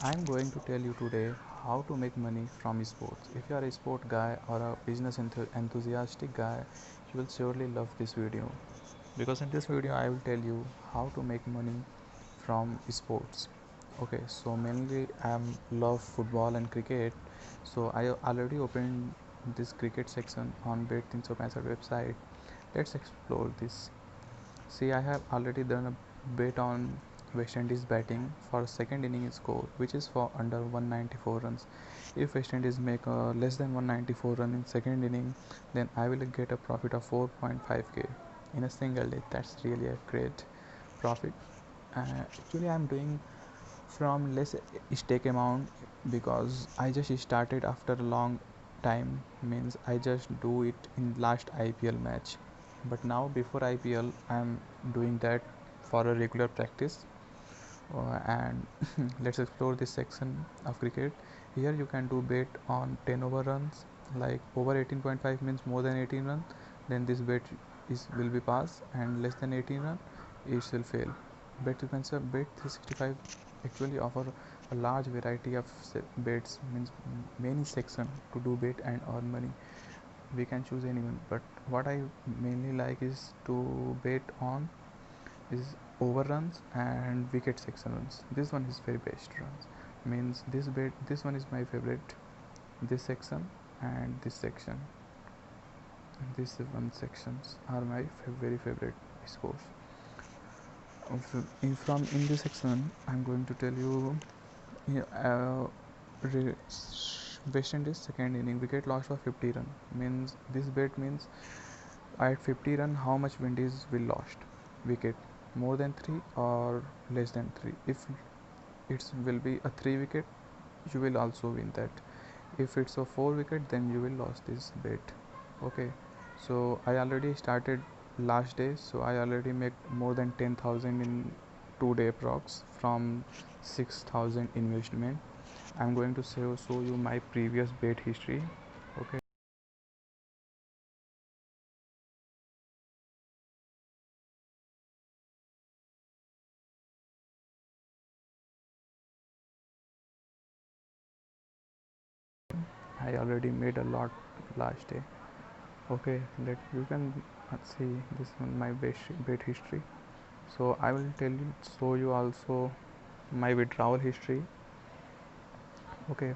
I'm going to tell you today how to make money from sports. If you are a sport guy or a business enthusiastic guy, you will surely love this video. Because in this video, I will tell you how to make money from sports. Okay, so mainly I love football and cricket. So I already opened this cricket section on Bet365 website. Let's explore this. See, I have already done a bet on West Indies batting for second inning score, which is for under 194 runs. If West Indies make less than 194 run in second inning, then I will get a profit of 4.5k in a single day. That's really a great profit. Actually, I'm doing from less stake amount because I just started after a long time. Means I just do it in last IPL match, but now before IPL I'm doing that for a regular practice. And let's explore this section of cricket. Here you can do bet on 10 over runs, like over 18.5 means more than 18 runs, then this bet is will be pass, and less than 18 run it will fail. Bet365 actually offer a large variety of bets, means many section to do bet and earn money. We can choose anyone, but what I mainly like is to bet on is overruns and wicket section runs. This one is very best runs, means this one is my favorite. This section and this section, these one sections are my very favorite scores. In this section I'm going to tell you, West Indies second inning wicket loss for 50 run, means this bet means at 50 run how much Windies will lost wicket, more than 3 or less than 3. If it will be a 3 wicket, you will also win that. If it's a 4 wicket, then you will lose this bet. Okay, so I already started last day, so I already make more than 10,000 in 2 day procs from 6,000 investment. I'm going to show you my previous bet history. Okay, I already made a lot last day. Okay, let you can see this one my bet history. So I will show you also my withdrawal history. Okay,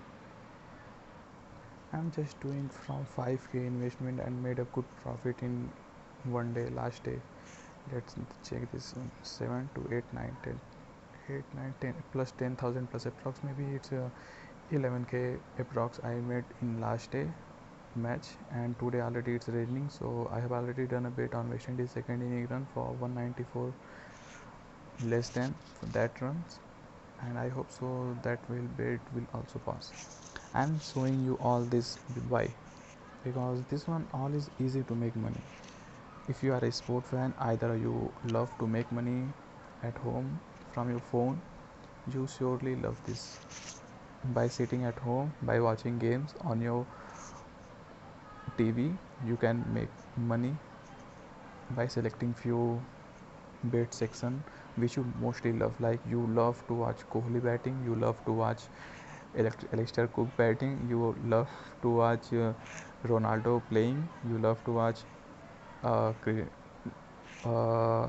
I'm just doing from 5k investment and made a good profit in one day last day. Let's check this one. 7 to 8 9 10 8 9 10 plus 10,000 plus approx, maybe it's 11k approx I made in last day match. And today already it's raining, so I have already done a bet on West Indies second inning run for 194 less than that runs, and I hope so that will bet will also pass. I'm showing you all this why, because this one all is easy to make money. If you are a sport fan, either you love to make money at home from your phone, you surely love this. By sitting at home, by watching games on your TV, you can make money by selecting few bet section which you mostly love. Like you love to watch Kohli batting, you love to watch Alistair Cook batting, you love to watch Ronaldo playing, you love to watch uh,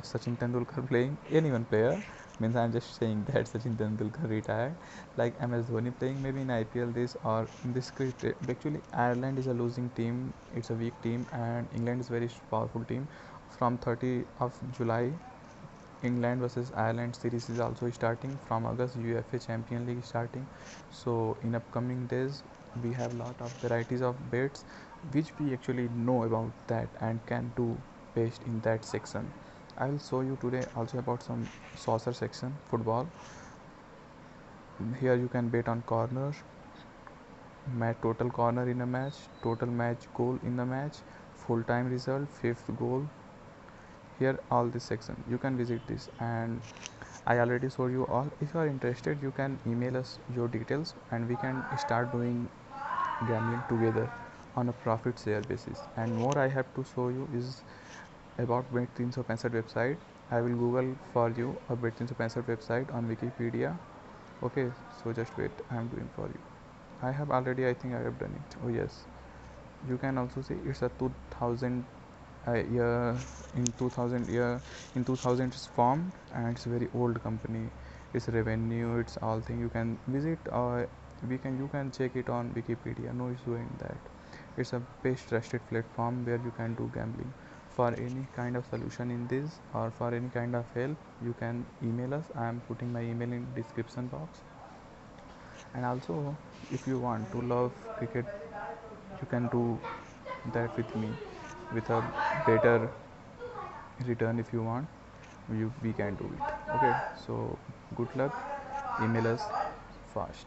Sachin Tendulkar playing, anyone player. Means I'm just saying that Sachin Tendulkar retired, like MS Dhoni playing maybe in IPL this or in this cricket. Actually, Ireland is a losing team. It's a weak team, and England is very powerful team. From 30 of July, England versus Ireland series is also starting. From August, UFA Champion League is starting. So in upcoming days, we have lot of varieties of bets which we actually know about that and can do based in that section. I will show you today also about some saucer section football. Here you can bet on corner, match total corner in a match, total match goal in the match, full time result, fifth goal. Here all this section you can visit this, and I already showed you all. If you are interested, you can email us your details and we can start doing gambling together on a profit share basis. And more I have to show you is about Bet365 website. I will Google for you a Bet365 website on Wikipedia. Okay, so just wait, I am doing for you. I have already, I think I have done it. Oh yes, you can also see it's a 2000 year, in 2000 year, in 2000 it's formed, and it's a very old company. It's revenue, it's all thing. You can visit, you can check it on Wikipedia, no issue in that. It's a best trusted platform where you can do gambling. For any kind of solution in this, or for any kind of help, you can email us. I am putting my email in description box. And also, if you want to love cricket, you can do that with me, with a better return. If you want, we can do it. Okay, so good luck, email us fast.